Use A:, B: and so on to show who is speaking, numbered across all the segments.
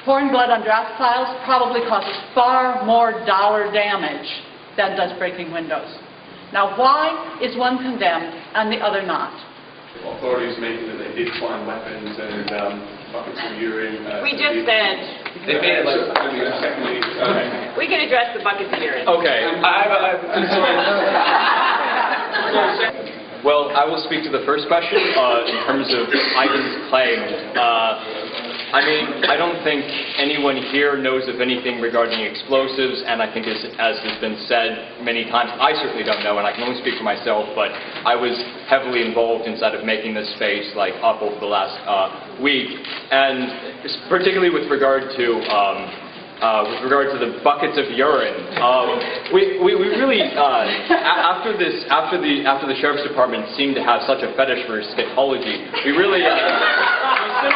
A: Pouring blood on draft piles probably causes far more dollar damage than does breaking windows. Now, why is one condemned and the other not?
B: Authorities mentioned that they did find weapons and buckets of urine.
C: We just said.
B: They made it like secondly.
C: We can address the buckets of urine.
D: Okay. Well, I will speak to the first question in terms of items claimed. I mean, I don't think anyone here knows of anything regarding explosives, and I think as has been said many times, I certainly don't know, and I can only speak for myself, but I was heavily involved inside of making this space up over the last week, and particularly with regard to the buckets of urine, we really after the sheriff's department seemed to have such a fetish for scatology, we really we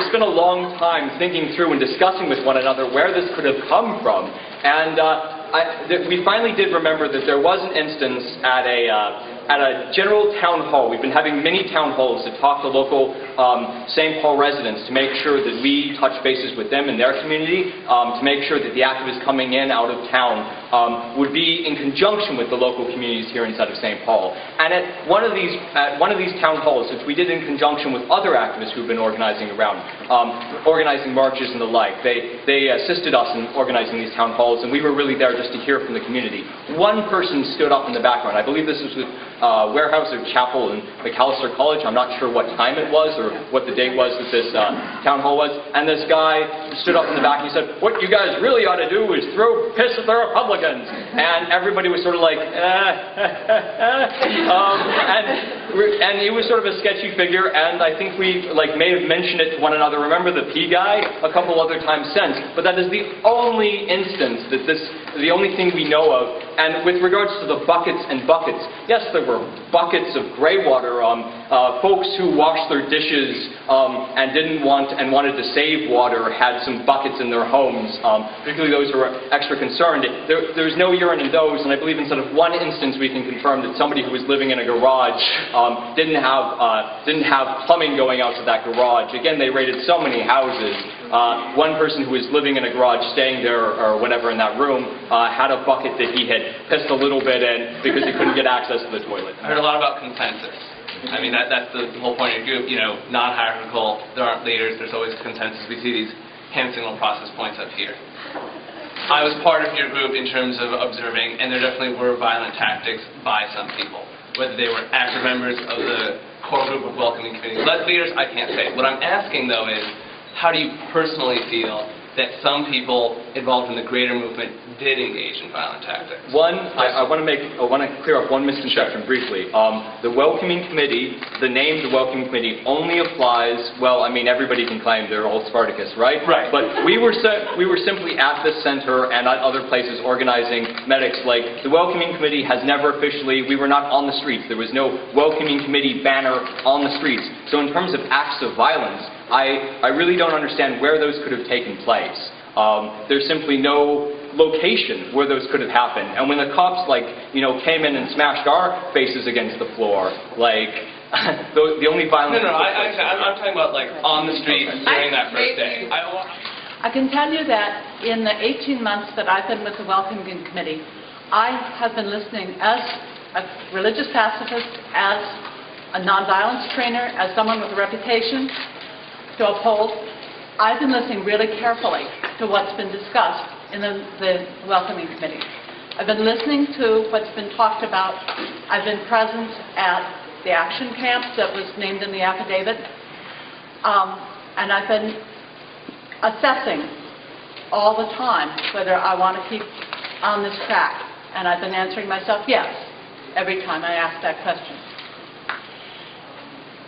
D: spent a long time thinking through and discussing with one another where this could have come from, and we finally did remember that there was an instance at a general town hall. We've been having many town halls to talk to local St. Paul residents to make sure that we touch bases with them and their community, to make sure that the activists coming in out of town would be in conjunction with the local communities here inside of St. Paul. And at one of these town halls, which we did in conjunction with other activists who've been organizing around, organizing marches and the like, they assisted us in organizing these town halls, and we were really there just to hear from the community. One person stood up in the background. I believe this was with Warehouse or Chapel in McAllister College. I'm not sure what time it was or what the date was that this town hall was. And this guy stood up in the back and he said, "What you guys really ought to do is throw piss at the Republicans." And everybody was sort of like, and he was sort of a sketchy figure. And I think we may have mentioned it to one another. Remember the P guy? A couple other times since. But that is the only instance that the only thing we know of. And with regards to the buckets and buckets, yes, there were buckets of gray water. Folks who washed their dishes and wanted to save water had some buckets in their homes, particularly those who were extra concerned. There's no urine in those, and I believe instead of one instance we can confirm that somebody who was living in a garage didn't have plumbing going out to that garage. Again, they raided so many houses. One person who was living in a garage, staying there or whatever in that room, had a bucket that he had pissed a little bit in because he couldn't get access to the toilet.
E: I heard a lot about consensus. I mean, that's the whole point of your group, non-hierarchical, there aren't leaders, there's always consensus. We see these hand signal process points up here. I was part of your group in terms of observing, and there definitely were violent tactics by some people, whether they were active members of the core group of welcoming committee. Led leaders, I can't say. What I'm asking, though, is how do you personally feel that some people involved in the greater movement did engage in violent tactics?
D: One, I want to clear up one misconception briefly. The Welcoming Committee, the name the Welcoming Committee only applies, well, I mean, everybody can claim they're old Spartacus, right?
E: Right.
D: But we were simply at this center and at other places organizing medics. Like, the Welcoming Committee has never officially, we were not on the streets. There was no Welcoming Committee banner on the streets. So in terms of acts of violence, I really don't understand where those could have taken place. There's simply no location where those could have happened. And when the cops, came in and smashed our faces against the floor, the only violence...
E: No, I'm talking about, on the street during that first day.
A: I can tell you that in the 18 months that I've been with the Welcoming Committee, I have been listening as a religious pacifist, as a nonviolence trainer, as someone with a reputation to uphold. I've been listening really carefully to what's been discussed in the Welcoming Committee. I've been listening to what's been talked about. I've been present at the action camp that was named in the affidavit. And I've been assessing all the time whether I want to keep on this track. And I've been answering myself yes every time I ask that question.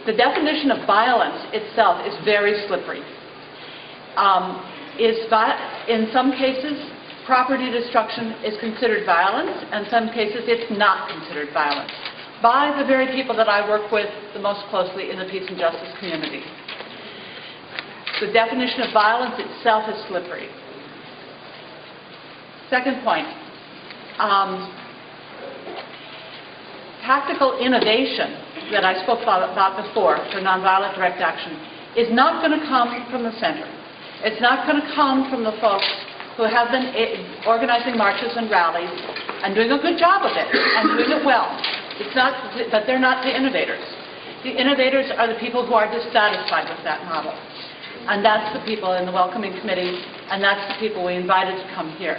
A: The definition of violence itself is very slippery. In some cases, property destruction is considered violence, and some cases it's not considered violence by the very people that I work with the most closely in the peace and justice community. The definition of violence itself is slippery. Second point, tactical innovation that I spoke about before for nonviolent direct action is not going to come from the center. It's not going to come from the folks who have been organizing marches and rallies and doing a good job of it and doing it well. It's not, but they're not the innovators. The innovators are the people who are dissatisfied with that model. And that's the people in the welcoming committee, and that's the people we invited to come here.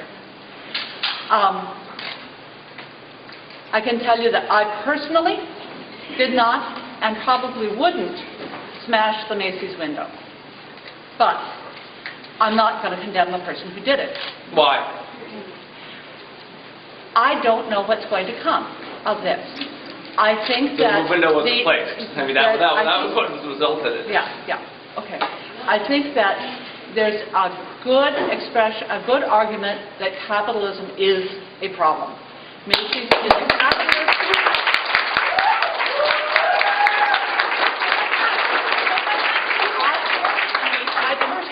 A: I can tell you that I personally did not and probably wouldn't smash the Macy's window. But I'm not going to condemn the person who did it.
E: Why?
A: I don't know what's going to come of this. I think that
E: The window was placed. I mean, that was what resulted in it.
A: Yeah, okay. I think that there's a good expression, a good argument that capitalism is a problem. Macy's is a capitalist.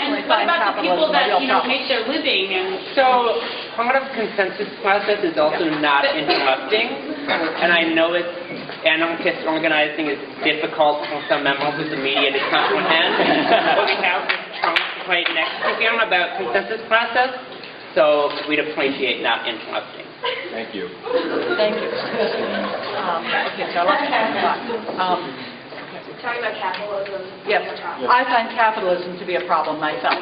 C: And what about the people that, make their living and...
F: So, part of consensus process is also not interrupting, and I know it's anarchist organizing is difficult for some members of the media to comprehend, but we have this Trump right next to him about consensus process, so we'd appreciate not interrupting.
D: Thank you.
A: Thank you. Okay, so
G: Talking about capitalism.
A: yes, I find capitalism to be a problem myself.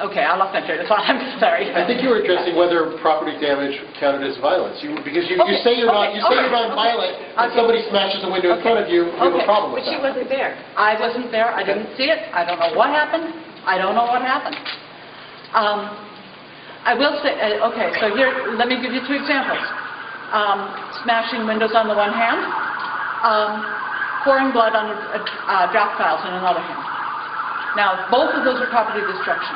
A: Okay, I lost my train of thought. I'm sorry.
H: I think you were addressing whether property damage counted as violence. Because you say you're not violent, and somebody smashes a window in front of you, you have a problem with
C: But she
H: that.
C: wasn't there.
A: I wasn't there. I didn't see it. I don't know what happened. I don't know what happened. I will say, okay, so here, let me give you two examples. Smashing windows on the one hand, pouring blood on draft files on another hand. Now, both of those are property destruction.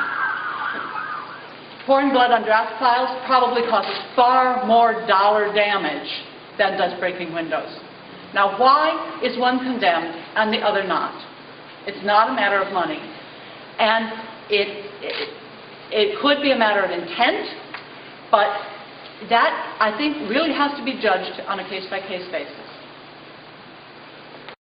A: Pouring blood on draft files probably causes far more dollar damage than does breaking windows. Now, why is one condemned and the other not? It's not a matter of money. And it could be a matter of intent, but that, I think, really has to be judged on a case-by-case basis.